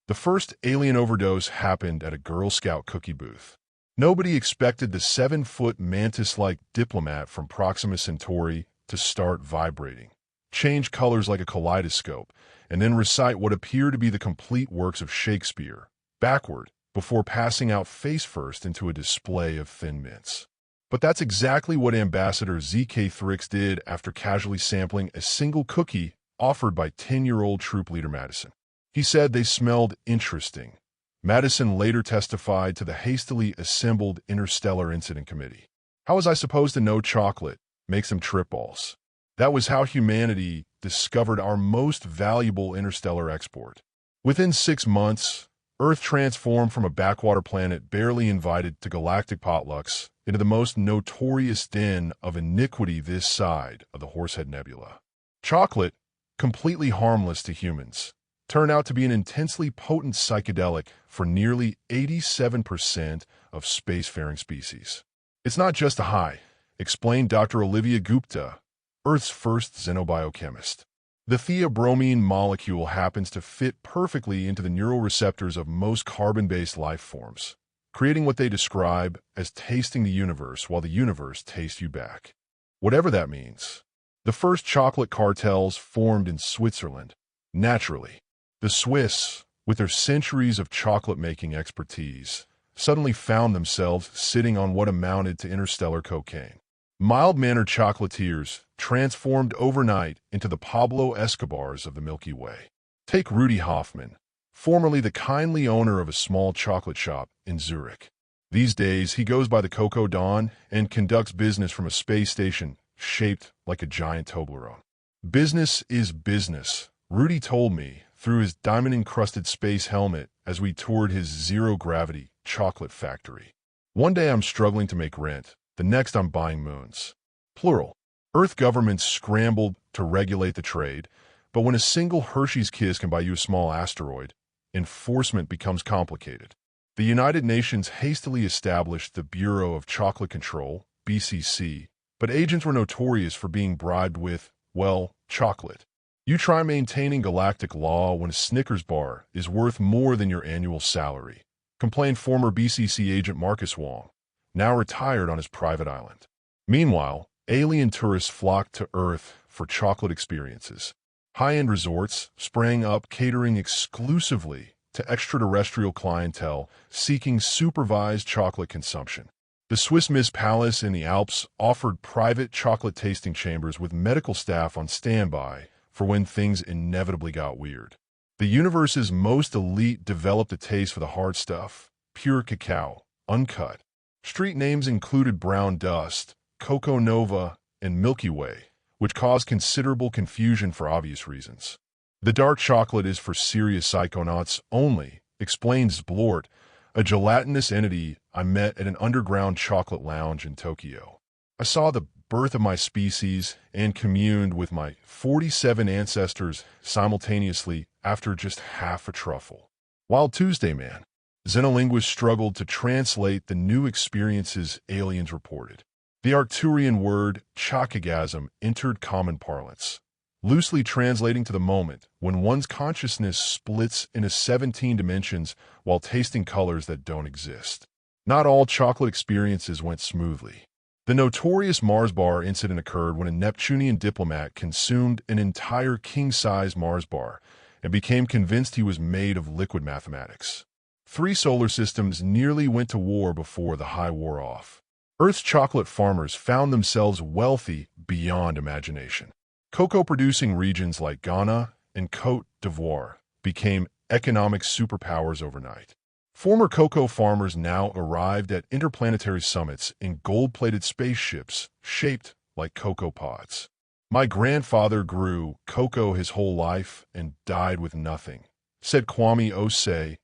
The first alien overdose happened at a Girl Scout cookie booth. Nobody expected the 7-foot mantis-like diplomat from Proxima Centauri to start vibrating, change colors like a kaleidoscope, and then recite what appeared to be the complete works of Shakespeare, backward, before passing out face-first into a display of Thin Mints. But that's exactly what Ambassador Z.K. Thrix did after casually sampling a single cookie offered by 10-year-old troop leader Madison. He said they smelled interesting. Madison later testified to the hastily assembled Interstellar Incident Committee. How was I supposed to know chocolate makes them trip balls? That was how humanity discovered our most valuable interstellar export. Within 6 months, Earth transformed from a backwater planet barely invited to galactic potlucks into the most notorious den of iniquity this side of the Horsehead Nebula. Chocolate, completely harmless to humans, turned out to be an intensely potent psychedelic for nearly 87% of spacefaring species. It's not just a high, explained Dr. Olivia Gupta, Earth's first xenobiochemist. The theobromine molecule happens to fit perfectly into the neural receptors of most carbon-based life forms, creating what they describe as tasting the universe while the universe tastes you back. Whatever that means. The first chocolate cartels formed in Switzerland. Naturally, the Swiss, with their centuries of chocolate-making expertise, suddenly found themselves sitting on what amounted to interstellar cocaine. Mild-mannered chocolatiers transformed overnight into the Pablo Escobars of the Milky Way. Take Rudy Hoffman, formerly the kindly owner of a small chocolate shop in Zurich. These days, he goes by the Coco Don and conducts business from a space station shaped like a giant Toblerone. Business is business, Rudy told me through his diamond-encrusted space helmet as we toured his zero-gravity chocolate factory. One day I'm struggling to make rent, the next I'm buying moons. Plural. Earth governments scrambled to regulate the trade, but when a single Hershey's kiss can buy you a small asteroid, enforcement becomes complicated. The United Nations hastily established the Bureau of Chocolate Control, BCC, but agents were notorious for being bribed with, well, chocolate. You try maintaining galactic law when a Snickers bar is worth more than your annual salary, complained former BCC agent Marcus Wong, now retired on his private island. Meanwhile, alien tourists flocked to Earth for chocolate experiences. High-end resorts sprang up catering exclusively to extraterrestrial clientele seeking supervised chocolate consumption. The Swiss Miss Palace in the Alps offered private chocolate tasting chambers with medical staff on standby for when things inevitably got weird. The universe's most elite developed a taste for the hard stuff, pure cacao, uncut. Street names included Brown Dust, Coco Nova, and Milky Way, which caused considerable confusion for obvious reasons. The dark chocolate is for serious psychonauts only, explains Blort, a gelatinous entity I met at an underground chocolate lounge in Tokyo. I saw the birth of my species and communed with my 47 ancestors simultaneously after just half a truffle. Wild Tuesday, man. Xenolinguists struggled to translate the new experiences aliens reported. The Arcturian word chocagasm entered common parlance, loosely translating to the moment when one's consciousness splits into 17 dimensions while tasting colors that don't exist. Not all chocolate experiences went smoothly. The notorious Mars bar incident occurred when a Neptunian diplomat consumed an entire king-size Mars bar and became convinced he was made of liquid mathematics. 3 solar systems nearly went to war before the high wore off. Earth's chocolate farmers found themselves wealthy beyond imagination. Cocoa-producing regions like Ghana and Côte d'Ivoire became economic superpowers overnight. Former cocoa farmers now arrived at interplanetary summits in gold-plated spaceships shaped like cocoa pods. My grandfather grew cocoa his whole life and died with nothing, said Kwame Osei,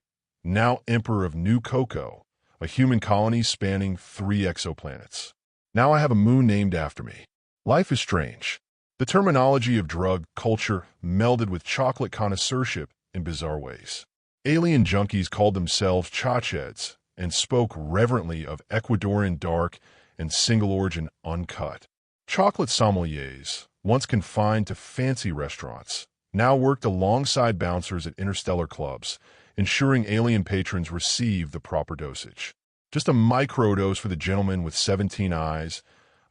now emperor of New Cocoa, a human colony spanning 3 exoplanets. Now I have a moon named after me. Life is strange. The terminology of drug culture melded with chocolate connoisseurship in bizarre ways. Alien junkies called themselves chocheads and spoke reverently of Ecuadorian dark and single-origin uncut. Chocolate sommeliers, once confined to fancy restaurants, now worked alongside bouncers at interstellar clubs ensuring alien patrons receive the proper dosage. Just a microdose for the gentleman with 17 eyes.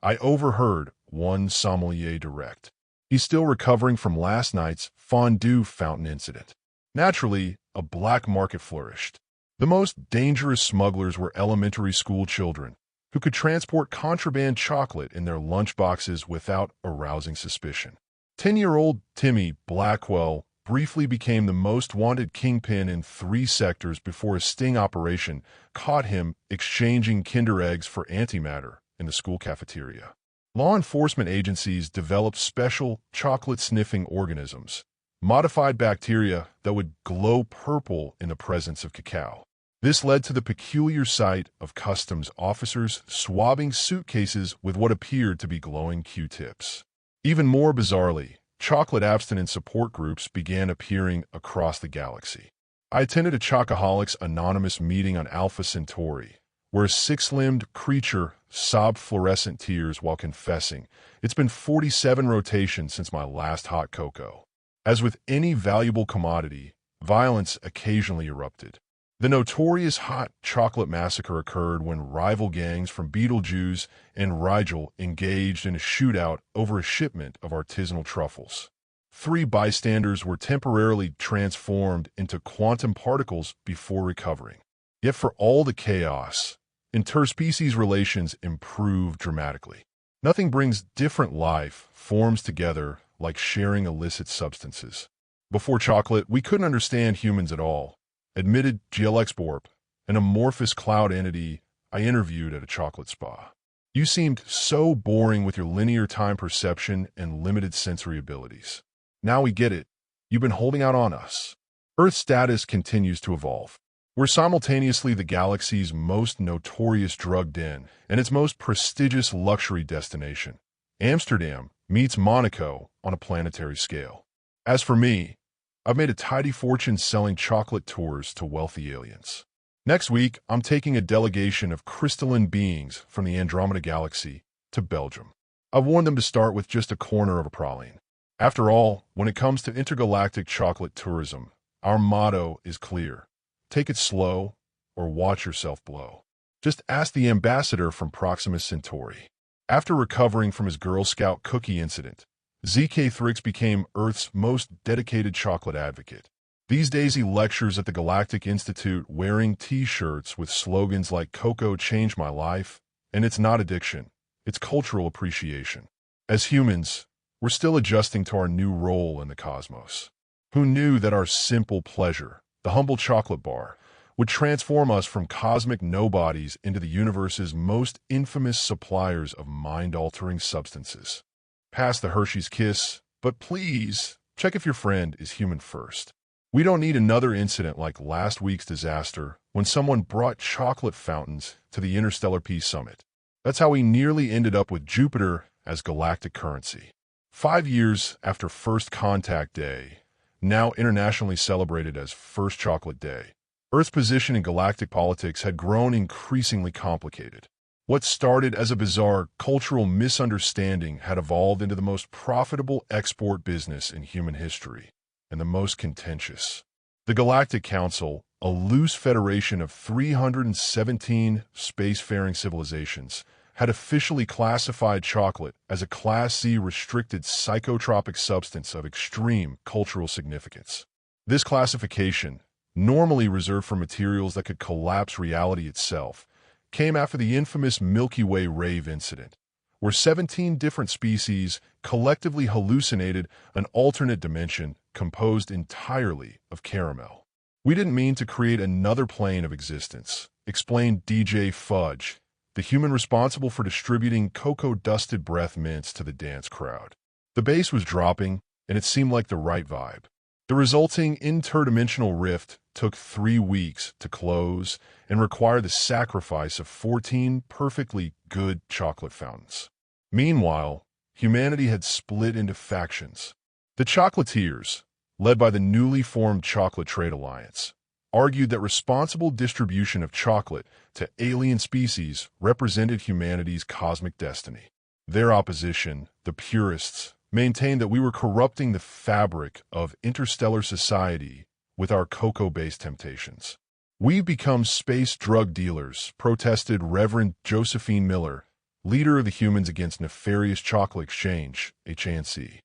I overheard one sommelier direct. He's still recovering from last night's fondue fountain incident. Naturally, a black market flourished. The most dangerous smugglers were elementary school children, who could transport contraband chocolate in their lunchboxes without arousing suspicion. 10-year-old Timmy Blackwell briefly became the most wanted kingpin in 3 sectors before a sting operation caught him exchanging Kinder eggs for antimatter in the school cafeteria. Law enforcement agencies developed special chocolate-sniffing organisms, modified bacteria that would glow purple in the presence of cacao. This led to the peculiar sight of customs officers swabbing suitcases with what appeared to be glowing Q-tips. Even more bizarrely, chocolate abstinence support groups began appearing across the galaxy. I attended a Chocoholics Anonymous meeting on Alpha Centauri, where a 6-limbed creature sobbed fluorescent tears while confessing, "It's been 47 rotations since my last hot cocoa." As with any valuable commodity, violence occasionally erupted. The notorious hot chocolate massacre occurred when rival gangs from Beetlejuice and Rigel engaged in a shootout over a shipment of artisanal truffles. 3 bystanders were temporarily transformed into quantum particles before recovering. Yet for all the chaos, interspecies relations improved dramatically. Nothing brings different life forms together like sharing illicit substances. Before chocolate, we couldn't understand humans at all, admitted GLX Borp, an amorphous cloud entity I interviewed at a chocolate spa. "You seemed so boring with your linear time perception and limited sensory abilities. Now we get it. You've been holding out on us." Earth's status continues to evolve. We're simultaneously the galaxy's most notorious drug den and its most prestigious luxury destination. Amsterdam meets Monaco on a planetary scale. As for me, I've made a tidy fortune selling chocolate tours to wealthy aliens. Next week, I'm taking a delegation of crystalline beings from the Andromeda Galaxy to Belgium. I've warned them to start with just a corner of a praline. After all, when it comes to intergalactic chocolate tourism, our motto is clear: take it slow or watch yourself blow. Just ask the ambassador from Proxima Centauri. After recovering from his Girl Scout cookie incident, ZK Thrix became Earth's most dedicated chocolate advocate. These days he lectures at the Galactic Institute wearing T-shirts with slogans like "Cocoa changed my life," and "It's not addiction, it's cultural appreciation." As humans, we're still adjusting to our new role in the cosmos. Who knew that our simple pleasure, the humble chocolate bar, would transform us from cosmic nobodies into the universe's most infamous suppliers of mind-altering substances? Pass the Hershey's Kiss, but please check if your friend is human first. We don't need another incident like last week's disaster when someone brought chocolate fountains to the Interstellar Peace Summit. That's how we nearly ended up with Jupiter as galactic currency. 5 years after First Contact Day, now internationally celebrated as First Chocolate Day, Earth's position in galactic politics had grown increasingly complicated. What started as a bizarre cultural misunderstanding had evolved into the most profitable export business in human history, and the most contentious. The Galactic Council, a loose federation of 317 spacefaring civilizations, had officially classified chocolate as a Class C restricted psychotropic substance of extreme cultural significance. This classification, normally reserved for materials that could collapse reality itself, came after the infamous Milky Way rave incident, where 17 different species collectively hallucinated an alternate dimension composed entirely of caramel. "We didn't mean to create another plane of existence," explained DJ Fudge, the human responsible for distributing cocoa-dusted breath mints to the dance crowd. The bass was dropping, and it seemed like the right vibe. The resulting interdimensional rift took 3 weeks to close and required the sacrifice of 14 perfectly good chocolate fountains. Meanwhile, humanity had split into factions. The chocolatiers, led by the newly formed Chocolate Trade Alliance, argued that responsible distribution of chocolate to alien species represented humanity's cosmic destiny. Their opposition, the purists, maintained that we were corrupting the fabric of interstellar society with our cocoa-based temptations. We've become space drug dealers, protested Reverend Josephine Miller, leader of the Humans Against Nefarious Chocolate Exchange, HANC.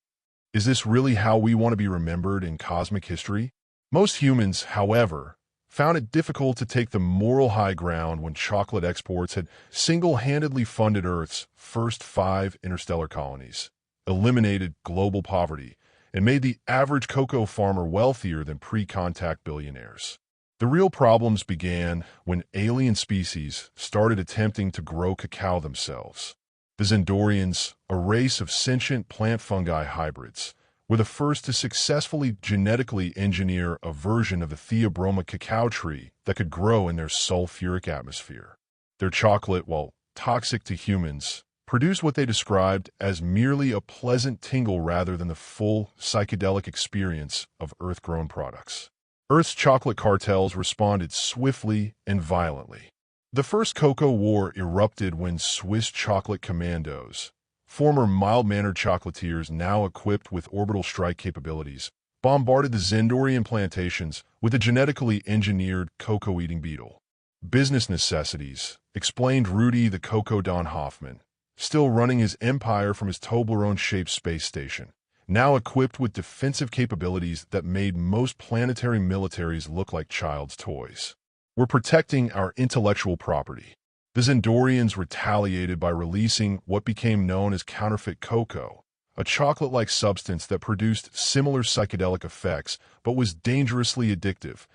Is this really how we want to be remembered in cosmic history? Most humans, however, found it difficult to take the moral high ground when chocolate exports had single-handedly funded Earth's first 5 interstellar colonies, eliminated global poverty, and made the average cocoa farmer wealthier than pre-contact billionaires. The real problems began when alien species started attempting to grow cacao themselves. The Zendorians, a race of sentient plant-fungi hybrids, were the first to successfully genetically engineer a version of the Theobroma cacao tree that could grow in their sulfuric atmosphere. Their chocolate, while toxic to humans, produced what they described as merely a pleasant tingle rather than the full psychedelic experience of Earth-grown products. Earth's chocolate cartels responded swiftly and violently. The first cocoa war erupted when Swiss chocolate commandos, former mild-mannered chocolatiers now equipped with orbital strike capabilities, bombarded the Zendorian plantations with a genetically engineered cocoa-eating beetle. Business necessities, explained Rudy the Cocoa Don Hoffman, still running his empire from his Toblerone-shaped space station, now equipped with defensive capabilities that made most planetary militaries look like child's toys. We're protecting our intellectual property. The Zendorians retaliated by releasing what became known as counterfeit cocoa, a chocolate-like substance that produced similar psychedelic effects but was dangerously addictive,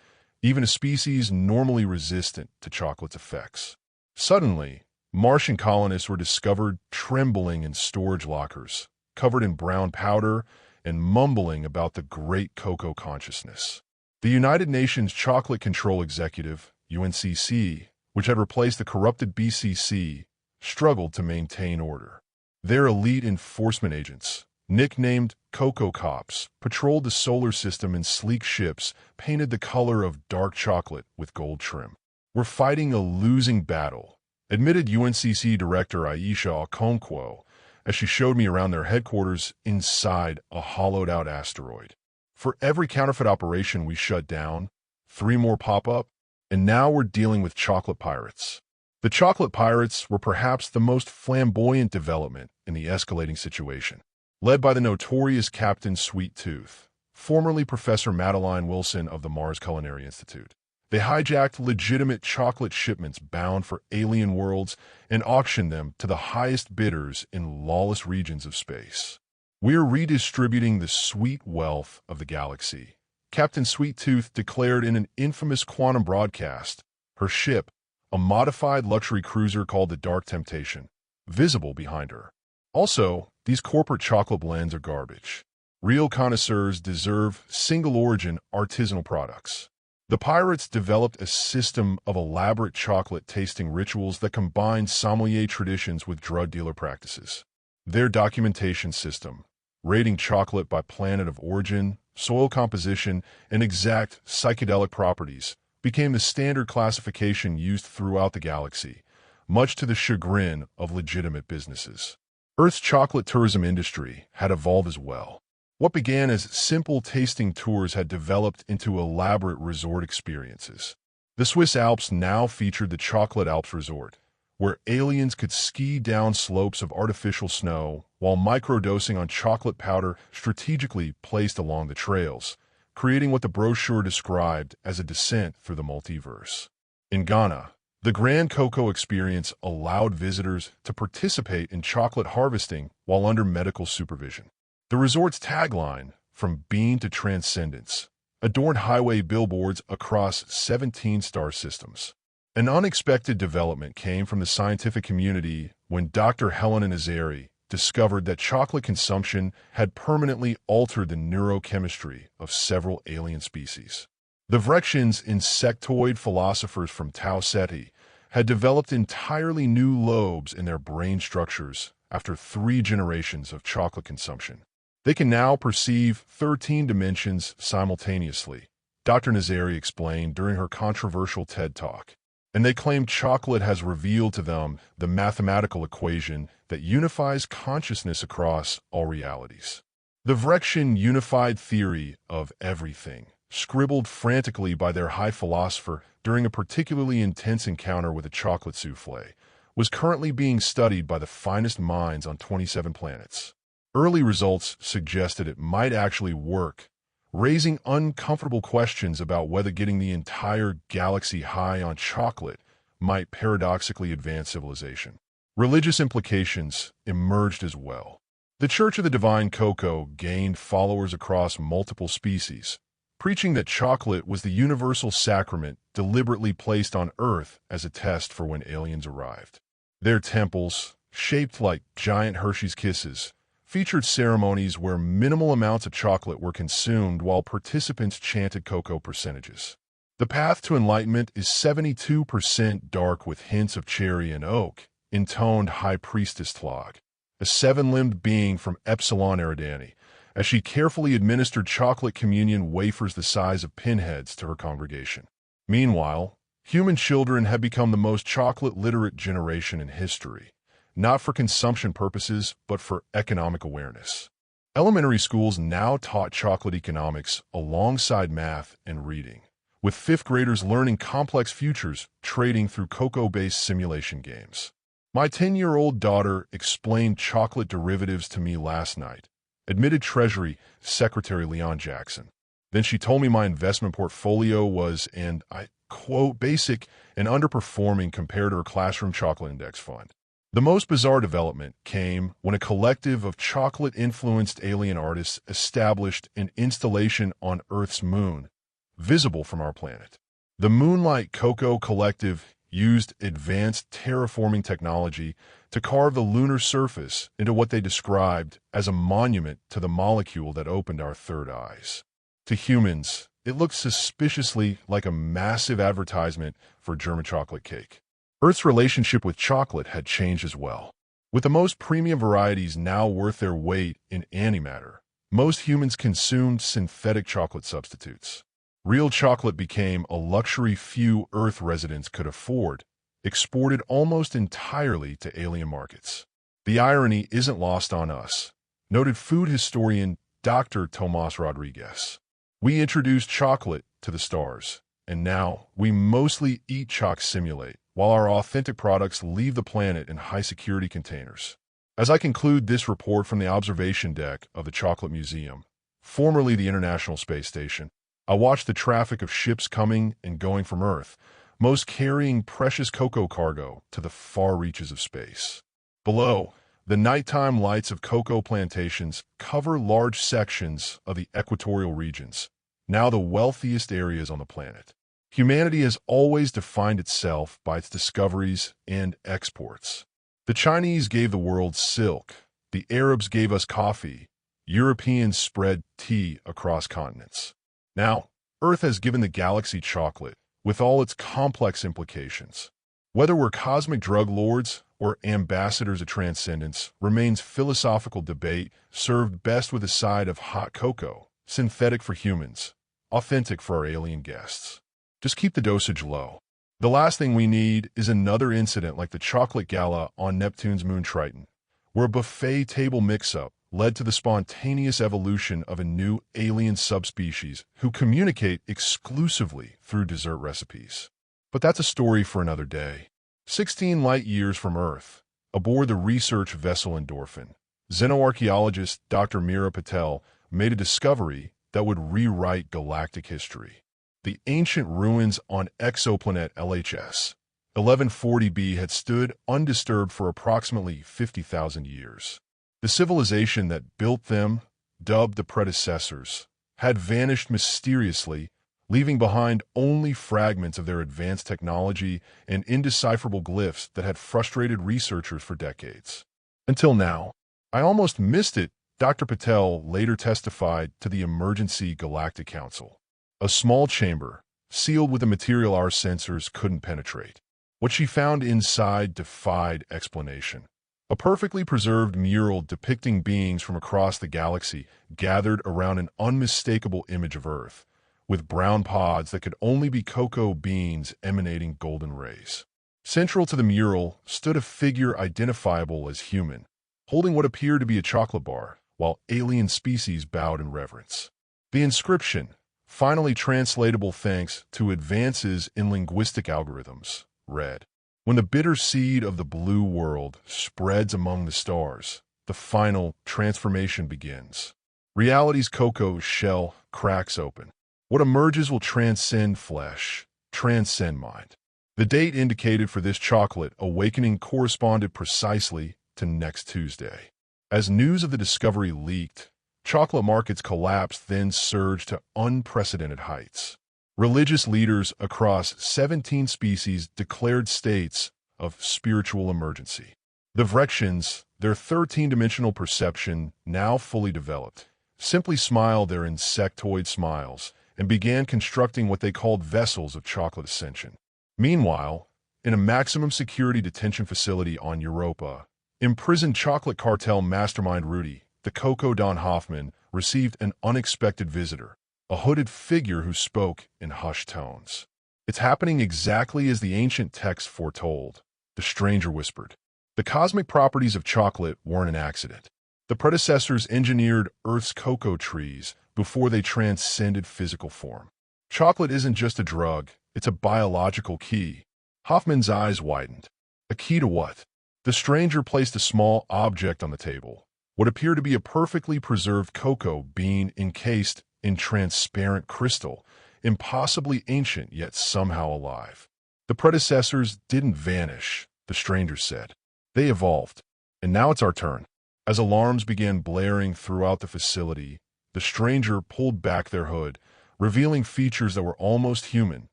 even to species normally resistant to chocolate's effects. Suddenly, Martian colonists were discovered trembling in storage lockers, covered in brown powder, and mumbling about the great cocoa consciousness. The United Nations Chocolate Control Executive, UNCC, which had replaced the corrupted BCC, struggled to maintain order. Their elite enforcement agents, nicknamed Cocoa Cops, patrolled the solar system in sleek ships painted the color of dark chocolate with gold trim. "We're fighting a losing battle," admitted UNCC Director Aisha Okonkwo, as she showed me around their headquarters inside a hollowed-out asteroid. "For every counterfeit operation we shut down, 3 more pop up, and now we're dealing with chocolate pirates." The chocolate pirates were perhaps the most flamboyant development in the escalating situation. Led by the notorious Captain Sweet Tooth, formerly Professor Madeline Wilson of the Mars Culinary Institute, they hijacked legitimate chocolate shipments bound for alien worlds and auctioned them to the highest bidders in lawless regions of space. "We're redistributing the sweet wealth of the galaxy," Captain Sweet Tooth declared in an infamous quantum broadcast, her ship, a modified luxury cruiser called the Dark Temptation, visible behind her. Also, these corporate chocolate blends are garbage. Real connoisseurs deserve single-origin artisanal products. The pirates developed a system of elaborate chocolate-tasting rituals that combined sommelier traditions with drug dealer practices. Their documentation system, rating chocolate by planet of origin, soil composition, and exact psychedelic properties, became the standard classification used throughout the galaxy, much to the chagrin of legitimate businesses. Earth's chocolate tourism industry had evolved as well. What began as simple tasting tours had developed into elaborate resort experiences. The Swiss Alps now featured the Chocolate Alps Resort, where aliens could ski down slopes of artificial snow while microdosing on chocolate powder strategically placed along the trails, creating what the brochure described as a descent through the multiverse. In Ghana, the Grand Cocoa Experience allowed visitors to participate in chocolate harvesting while under medical supervision. The resort's tagline, "From Bean to Transcendence," adorned highway billboards across 17 star systems. An unexpected development came from the scientific community when Dr. Helena Nazari discovered that chocolate consumption had permanently altered the neurochemistry of several alien species. The Vrexians, insectoid philosophers from Tau Ceti, had developed entirely new lobes in their brain structures after 3 generations of chocolate consumption. They can now perceive 13 dimensions simultaneously, Dr. Nazari explained during her controversial TED Talk. And they claim chocolate has revealed to them the mathematical equation that unifies consciousness across all realities. The Vrexian unified theory of everything scribbled frantically by their high philosopher during a particularly intense encounter with a chocolate souffle, was currently being studied by the finest minds on 27 planets. Early results suggested it might actually work, raising uncomfortable questions about whether getting the entire galaxy high on chocolate might paradoxically advance civilization. Religious implications emerged as well. The Church of the Divine Cocoa gained followers across multiple species, preaching that chocolate was the universal sacrament deliberately placed on Earth as a test for when aliens arrived. Their temples, shaped like giant Hershey's Kisses, featured ceremonies where minimal amounts of chocolate were consumed while participants chanted cocoa percentages. The path to enlightenment is 72% dark with hints of cherry and oak, intoned High Priestess Tlog, a seven-limbed being from Epsilon Eridani, as she carefully administered chocolate communion wafers the size of pinheads to her congregation. Meanwhile, human children have become the most chocolate-literate generation in history, not for consumption purposes, but for economic awareness. Elementary schools now taught chocolate economics alongside math and reading, with fifth graders learning complex futures trading through cocoa-based simulation games. My 10-year-old daughter explained chocolate derivatives to me last night, admitted Treasury Secretary Leon Jackson. Then she told me my investment portfolio was, and I quote, basic and underperforming compared to her classroom chocolate index fund. The most bizarre development came when a collective of chocolate-influenced alien artists established an installation on Earth's moon, visible from our planet. The Moonlight Cocoa Collective used advanced terraforming technology to carve the lunar surface into what they described as a monument to the molecule that opened our third eyes. To humans, it looked suspiciously like a massive advertisement for German chocolate cake. Earth's relationship with chocolate had changed as well. With the most premium varieties now worth their weight in antimatter, most humans consumed synthetic chocolate substitutes. Real chocolate became a luxury few Earth residents could afford, exported almost entirely to alien markets. The irony isn't lost on us, noted food historian Dr. Tomas Rodriguez. We introduced chocolate to the stars, and now we mostly eat choc simulate, while our authentic products leave the planet in high-security containers. As I conclude this report from the observation deck of the Chocolate Museum, formerly the International Space Station, I watched the traffic of ships coming and going from Earth, most carrying precious cocoa cargo to the far reaches of space. Below, the nighttime lights of cocoa plantations cover large sections of the equatorial regions, now the wealthiest areas on the planet. Humanity has always defined itself by its discoveries and exports. The Chinese gave the world silk, the Arabs gave us coffee, Europeans spread tea across continents. Now, Earth has given the galaxy chocolate, with all its complex implications. Whether we're cosmic drug lords or ambassadors of transcendence remains philosophical debate served best with a side of hot cocoa, synthetic for humans, authentic for our alien guests. Just keep the dosage low. The last thing we need is another incident like the chocolate gala on Neptune's moon Triton, where a buffet table mix-up led to the spontaneous evolution of a new alien subspecies who communicate exclusively through dessert recipes. But that's a story for another day. 16 light-years from Earth, aboard the research vessel Endorphin, xenoarchaeologist Dr. Meera Patel made a discovery that would rewrite galactic history. The ancient ruins on exoplanet LHS 1140b had stood undisturbed for approximately 50,000 years. The civilization that built them, dubbed the predecessors, had vanished mysteriously, leaving behind only fragments of their advanced technology and indecipherable glyphs that had frustrated researchers for decades. Until now. I almost missed it, Dr. Patel later testified to the Emergency Galactic Council. A small chamber, sealed with a material our sensors couldn't penetrate. What she found inside defied explanation. A perfectly preserved mural depicting beings from across the galaxy gathered around an unmistakable image of Earth, with brown pods that could only be cocoa beans emanating golden rays. Central to the mural stood a figure identifiable as human, holding what appeared to be a chocolate bar, while alien species bowed in reverence. The inscription, finally translatable thanks to advances in linguistic algorithms, read. When the bitter seed of the blue world spreads among the stars, the final transformation begins. Reality's cocoa shell cracks open. What emerges will transcend flesh, transcend mind. The date indicated for this chocolate awakening corresponded precisely to next Tuesday. As news of the discovery leaked, chocolate markets collapsed, then surged to unprecedented heights. Religious leaders across 17 species declared states of spiritual emergency. The Vrexians, their 13-dimensional perception now fully developed, simply smiled their insectoid smiles and began constructing what they called vessels of chocolate ascension. Meanwhile, in a maximum security detention facility on Europa, imprisoned chocolate cartel mastermind Rudy, the Coco Don Hoffman, received an unexpected visitor, a hooded figure who spoke in hushed tones. "It's happening exactly as the ancient texts foretold," the stranger whispered. The cosmic properties of chocolate weren't an accident. The predecessors engineered Earth's cocoa trees before they transcended physical form. Chocolate isn't just a drug, it's a biological key. Hoffman's eyes widened. A key to what? The stranger placed a small object on the table, what appeared to be a perfectly preserved cocoa bean encased in transparent crystal, impossibly ancient yet somehow alive. The predecessors didn't vanish, the stranger said. They evolved. And now it's our turn. As alarms began blaring throughout the facility, the stranger pulled back their hood, revealing features that were almost human,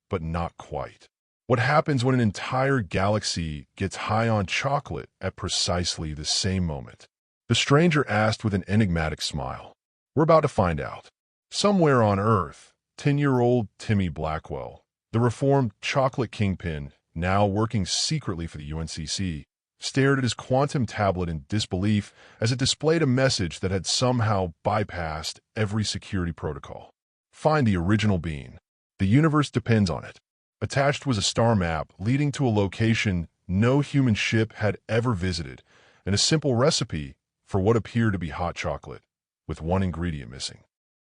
but not quite. What happens when an entire galaxy gets high on chocolate at precisely the same moment? The stranger asked with an enigmatic smile. We're about to find out. Somewhere on Earth, 10-year-old Timmy Blackwell, the reformed chocolate kingpin, now working secretly for the UNCC, stared at his quantum tablet in disbelief as it displayed a message that had somehow bypassed every security protocol. Find the original bean. The universe depends on it. Attached was a star map leading to a location no human ship had ever visited, and a simple recipe for what appeared to be hot chocolate, with one ingredient missing.